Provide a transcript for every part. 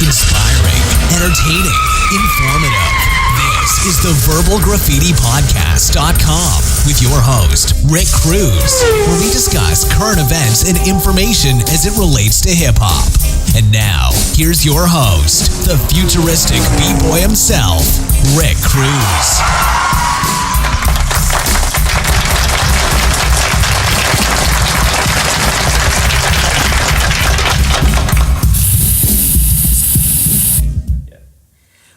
inspiring, entertaining, informative. This is the Verbal Graffiti Podcast.com with your host, Rick Cruz, where we discuss current events and information as it relates to hip-hop. And now, here's your host, the futuristic b-boy himself, Rick Cruz.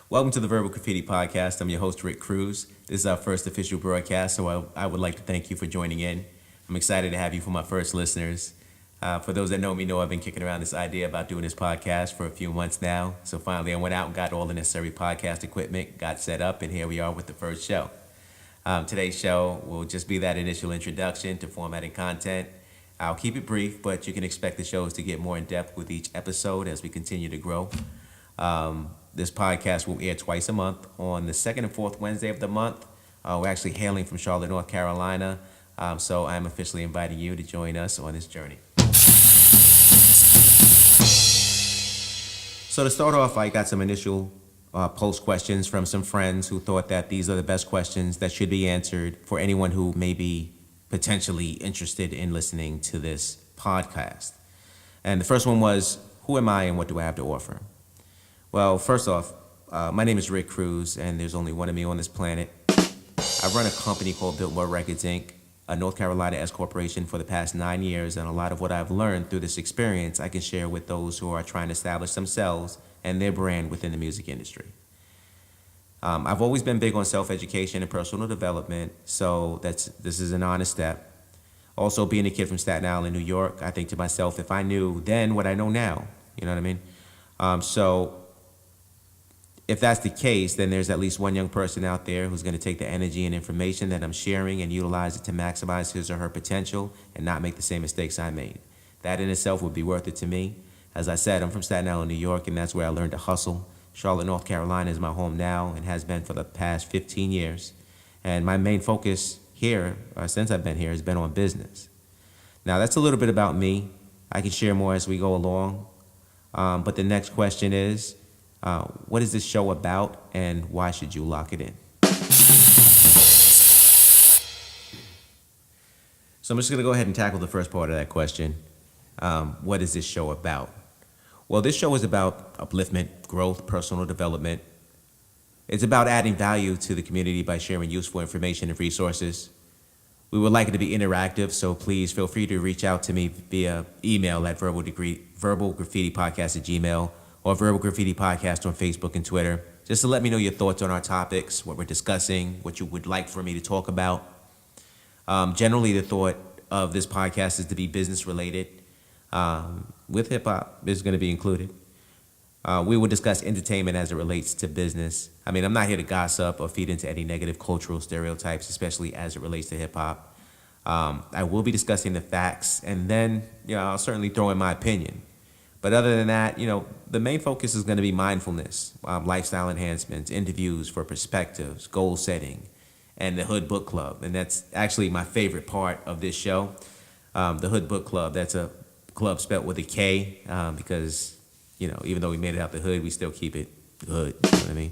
Welcome to the Verbal Graffiti Podcast. I'm your host, Rick Cruz. This is our first official broadcast, so I would like to thank you for joining in. I'm excited to have you for my first listeners. For those that know me, know I've been kicking around this idea about doing this podcast for a few months now. So finally, I went out and got all the necessary podcast equipment, got set up, and here we are with the first show. Today's show will just be that initial introduction to format and content. I'll keep it brief, but you can expect the shows to get more in depth with each episode as we continue to grow. This podcast will air twice a month on the second and fourth Wednesday of the month. We're actually hailing from Charlotte, North Carolina, so I'm officially inviting you to join us on this journey. So to start off, I got some initial post questions from some friends who thought that these are the best questions that should be answered for anyone who may be potentially interested in listening to this podcast. And the first one was, who am I and what do I have to offer? Well, first off, my name is Rick Cruz, and there's only one of me on this planet. I run a company called Biltmore Records, Inc., a North Carolina S corporation for the past 9 years, and a lot of what I've learned through this experience I can share with those who are trying to establish themselves and their brand within the music industry. I've always been big on self-education and personal development, so this is an honest step. Also, being a kid from Staten Island, New York, I think to myself, if I knew then what I know now, you know what I mean? So if that's the case, then there's at least one young person out there who's going to take the energy and information that I'm sharing and utilize it to maximize his or her potential and not make the same mistakes I made. That in itself would be worth it to me. As I said, I'm from Staten Island, New York, and that's where I learned to hustle. Charlotte, North Carolina is my home now and has been for the past 15 years. And my main focus here, since I've been here, has been on business. Now, that's a little bit about me. I can share more as we go along. But the next question is, what is this show about, and why should you lock it in? So I'm just going to go ahead and tackle the first part of that question. What is this show about? Well, this show is about upliftment, growth, personal development. It's about adding value to the community by sharing useful information and resources. We would like it to be interactive, so please feel free to reach out to me via email at verbalgraffitipodcast@gmail.com or Verbal Graffiti Podcast on Facebook and Twitter, just to let me know your thoughts on our topics, what we're discussing, what you would like for me to talk about. Generally, the thought of this podcast is to be business related, with hip-hop is going to be included. We will discuss entertainment as it relates to business. I mean, I'm not here to gossip or feed into any negative cultural stereotypes, especially as it relates to hip-hop. I will be discussing the facts, and then I'll certainly throw in my opinion. But other than that, the main focus is going to be mindfulness, lifestyle enhancements, interviews for perspectives, goal setting, and the Hood Book Club. And that's actually my favorite part of this show. The Hood Book Club, that's a club spelled with a K because, even though we made it out the hood, we still keep it hood, you know what I mean?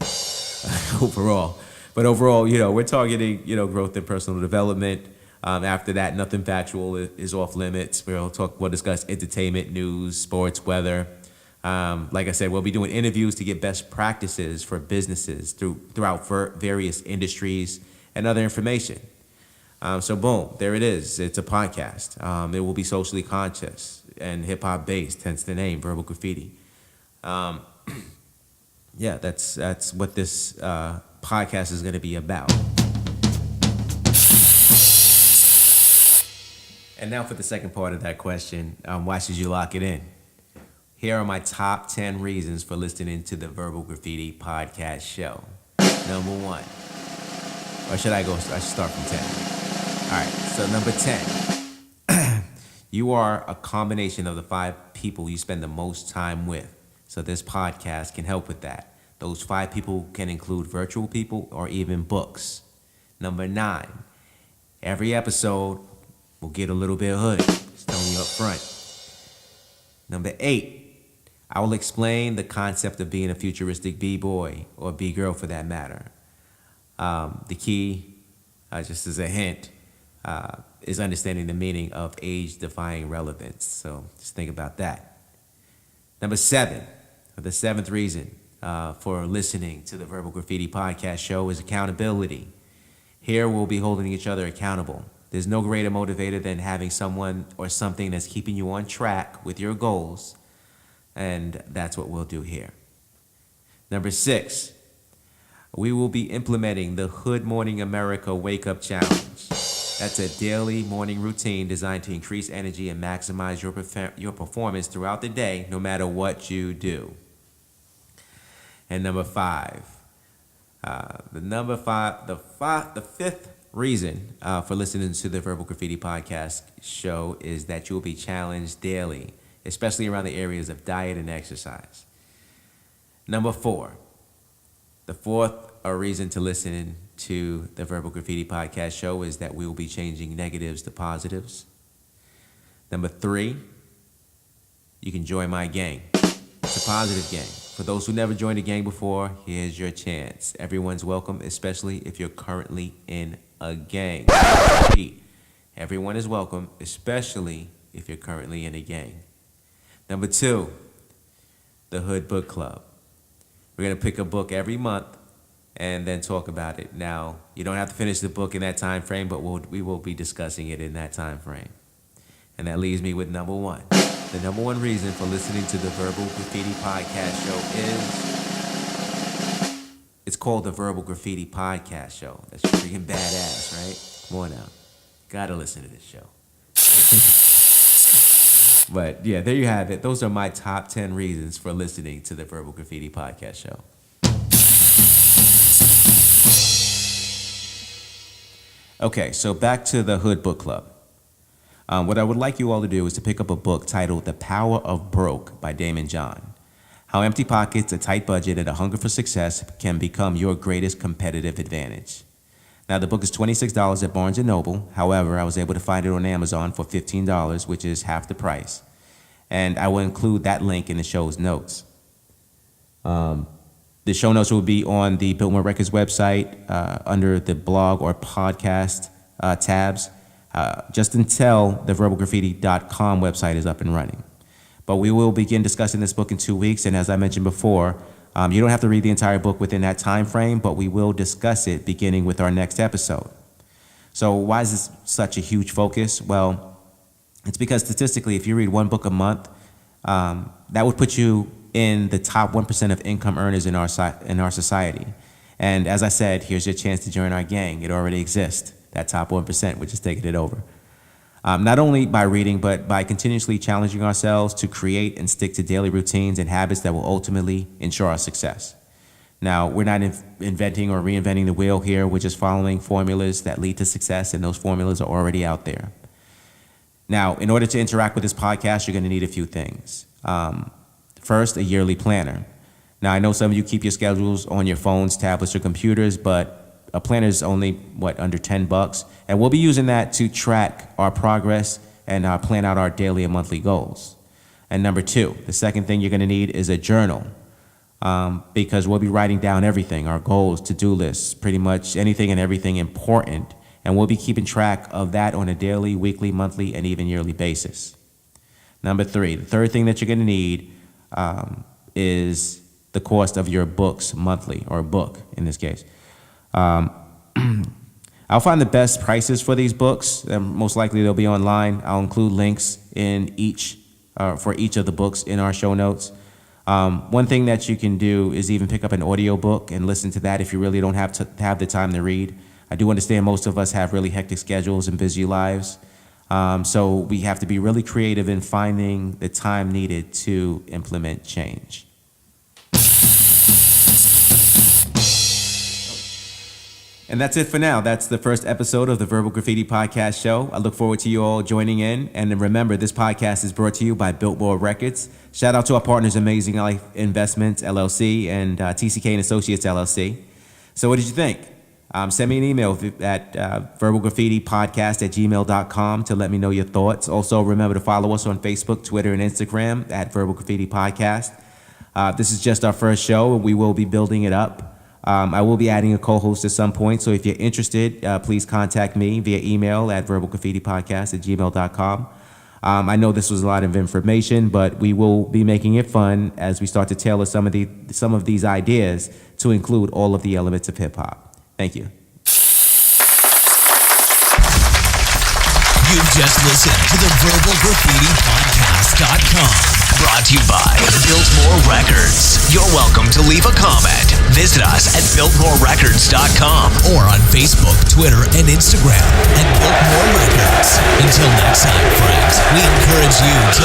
Overall. But overall, we're targeting, growth and personal development. After that, nothing factual is off limits. We'll discuss entertainment, news, sports, weather. Like I said, we'll be doing interviews to get best practices for businesses throughout various industries and other information. So boom, there it is. It's a podcast. It will be socially conscious and hip-hop based, hence the name, Verbal Graffiti. That's what this podcast is going to be about. And now for the second part of that question, why should you lock it in? Here are my top 10 reasons for listening to the Verbal Graffiti Podcast show. Number 1. Or should I start from 10? All right, so number 10. You are a combination of the 5 people you spend the most time with. So this podcast can help with that. Those 5 people can include virtual people or even books. Number 9. Every episode will get a little bit of hood. Just telling you up front. Number 8. I will explain the concept of being a futuristic B-boy or B-girl for that matter. The key, just as a hint, is understanding the meaning of age-defying relevance. So just think about that. Number 7, the 7th reason for listening to the Verbal Graffiti Podcast show is accountability. Here we'll be holding each other accountable. There's no greater motivator than having someone or something that's keeping you on track with your goals, and that's what we'll do here. Number 6, we will be implementing the Hood Morning America Wake Up Challenge. That's a daily morning routine designed to increase energy and maximize your performance throughout the day, no matter what you do. And number 5, the 5th reason for listening to the Verbal Graffiti Podcast show is that you will be challenged daily, especially around the areas of diet and exercise. Number 4, the 4th reason to listen to the Verbal Graffiti Podcast show is that we will be changing negatives to positives. Number 3, you can join my gang. It's a positive gang. For those who never joined a gang before, here's your chance. Everyone's welcome, especially if you're currently in a gang. Repeat, everyone is welcome, especially if you're currently in a gang. Number 2, the Hood Book Club. We're going to pick a book every month and then talk about it. Now, you don't have to finish the book in that time frame, but we will be discussing it in that time frame. And that leaves me with number 1. The number 1 reason for listening to the Verbal Graffiti Podcast show is it's called the Verbal Graffiti Podcast show. That's freaking badass, right? Come on now. Gotta listen to this show. But yeah, there you have it. Those are my top 10 reasons for listening to the Verbal Graffiti Podcast show. Okay, so back to the Hood Book Club. What I would like you all to do is to pick up a book titled The Power of Broke by Damon John. How empty pockets, a tight budget, and a hunger for success can become your greatest competitive advantage. Now, the book is $26 at Barnes & Noble. However, I was able to find it on Amazon for $15, which is half the price. And I will include that link in the show's notes. The show notes will be on the Biltmore Records website under the blog or podcast tabs, just until the verbalgraffiti.com website is up and running. But we will begin discussing this book in 2 weeks, and as I mentioned before, you don't have to read the entire book within that time frame, but we will discuss it beginning with our next episode. So why is this such a huge focus? Well, it's because statistically, if you read one book a month, that would put you in the top 1% of income earners in our society. And as I said, here's your chance to join our gang. It already exists. That top 1%, which is taking it over. Not only by reading, but by continuously challenging ourselves to create and stick to daily routines and habits that will ultimately ensure our success. Now, we're not inventing or reinventing the wheel here. We're just following formulas that lead to success, and those formulas are already out there. Now, in order to interact with this podcast, you're going to need a few things. First, a yearly planner. Now, I know some of you keep your schedules on your phones, tablets, or computers, but a planner is only, under $10? And we'll be using that to track our progress and plan out our daily and monthly goals. And number 2, the second thing you're going to need is a journal, because we'll be writing down everything, our goals, to-do lists, pretty much anything and everything important. And we'll be keeping track of that on a daily, weekly, monthly, and even yearly basis. Number 3, the third thing that you're going to need is the cost of your books monthly, or book in this case. I'll find the best prices for these books. Most likely they'll be online. I'll include links in for each of the books in our show notes. One thing that you can do is even pick up an audio book and listen to that if you really don't have the time to read. I do understand most of us have really hectic schedules and busy lives. So we have to be really creative in finding the time needed to implement change. And that's it for now. That's the first episode of the Verbal Graffiti Podcast show. I look forward to you all joining in. And remember, this podcast is brought to you by Biltmore Records. Shout out to our partners, Amazing Life Investments, LLC, and TCK and Associates, LLC. So what did you think? Send me an email at verbalgraffitipodcast@gmail.com to let me know your thoughts. Also, remember to follow us on Facebook, Twitter, and Instagram at Verbal Graffiti Podcast. This is just our first show. We will be building it up. I will be adding a co-host at some point. So if you're interested, please contact me via email at verbalgraffitipodcast@gmail.com. I know this was a lot of information, but we will be making it fun as we start to tailor some of these ideas to include all of the elements of hip hop. Thank you. You've just listened to the Verbal Graffiti Podcast.com. Brought to you by Biltmore Records. You're welcome to leave a comment. Visit us at BiltmoreRecords.com or on Facebook, Twitter, and Instagram at Biltmore Records. Until next time, friends, we encourage you to